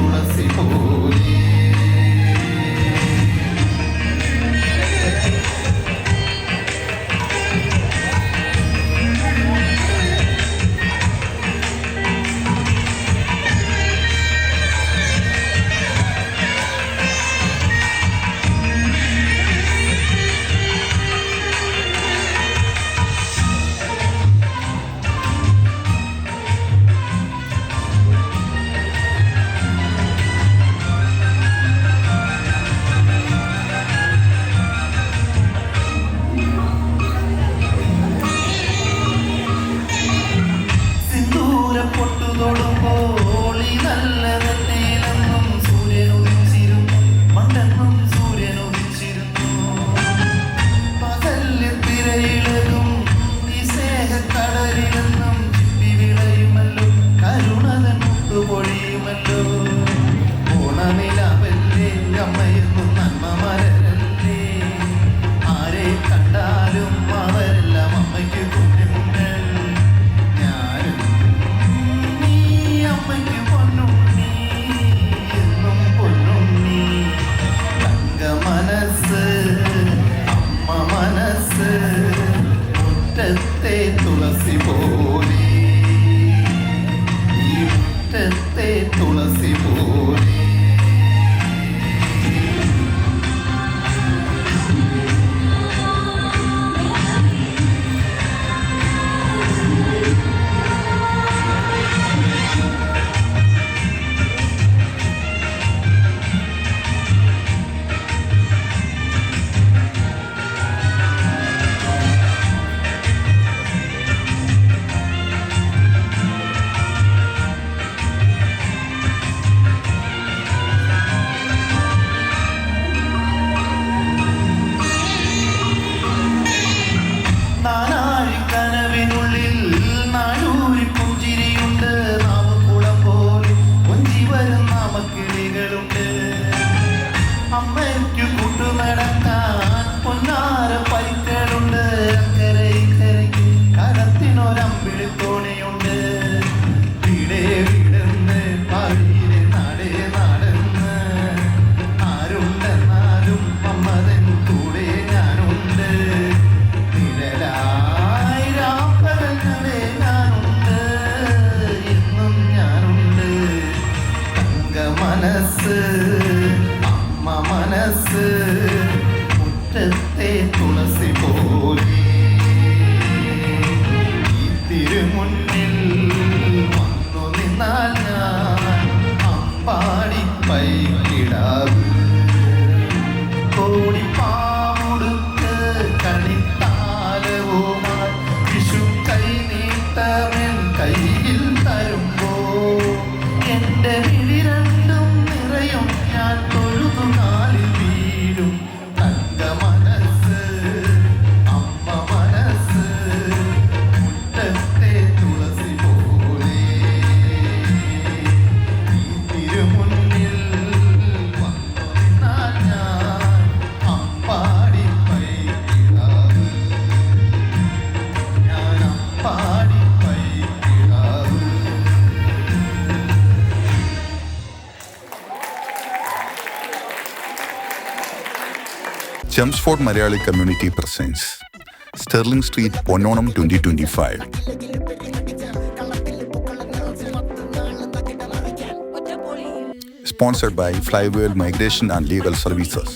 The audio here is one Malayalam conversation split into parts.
തുളസി പോലെ. തുളസി പോലെ ഈ മുറ്റത്തെ തുളസി പോലെ. അമ്മയ്ക്ക് കൂട്ടുനടക്കാൻ പൊന്നാര പൈക്കളുണ്ട്. കരയ്ക്ക് കരത്തിനൊരമ്പിളിത്തോണിയുണ്ട്. വീടേ വീടെന്ന് പവിയിലെ നാടേ നാടെന്ന് ആരുണ്ടെന്നാലും അമ്മതൻ കൂടെ ഞാനുണ്ട്. നിഴലായി രാപ്പകങ്ങളെ ഞാനുണ്ട്. എന്നും ഞാനുണ്ട്. തങ്ക മനസ്സ് മനസ്സ് മുറ്റത്തെ തുളസി പോലെ. ഈ തിരുമുന്നിൽ വന്നു നിന്നാൽ ഞാൻ അമ്പാടി പൈകിടാവ്. കോടിപ്പാമുടുക്ക് കളിത്താലവുമായി വിഷു കൈ നീട്ടമെൻ കയ്യിൽ തരുമ്പോ എൻ്റെ വിഴി രണ്ടും നിറയും. ഞാൻ തൊഴുതുനാളിൽ വീഴും. തങ്ക മനസ്സ് അമ്മ മനസ്സ് മുറ്റത്തെ തുളസി പോലെ. ഈ തിരുമുന്നിൽ വന്നു നിന്നാൽ ഞാൻ അമ്പാടി പൈകിടാവ്. ഞാൻ Ambadi പൈകിടാവ്. Chelmsford Malayali Community presents Sterling Street Ponnonam 2025. Sponsored by Flywheel Migration and Legal Services.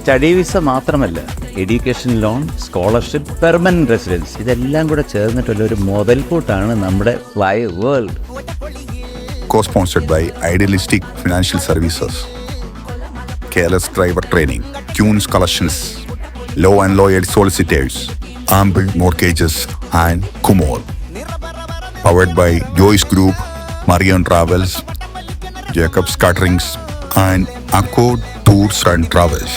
Study visa മാത്രമല്ല, education loan, scholarship, permanent residence ഇതെല്ലാം കൂടെ ചേർന്നിട്ടുള്ള ഒരു മുതൽക്കൂട്ടാണ് നമ്മുടെ fly world. Co-sponsored by Idealistic Financial Services, Careless Driver Training, Tunes Collections, Law and Lawyer Solicitors, Amble Mortgages and Kumor. Powered by Joyce Group, Marion Travels, Jacob's Caterings and Accord Tours and Travels.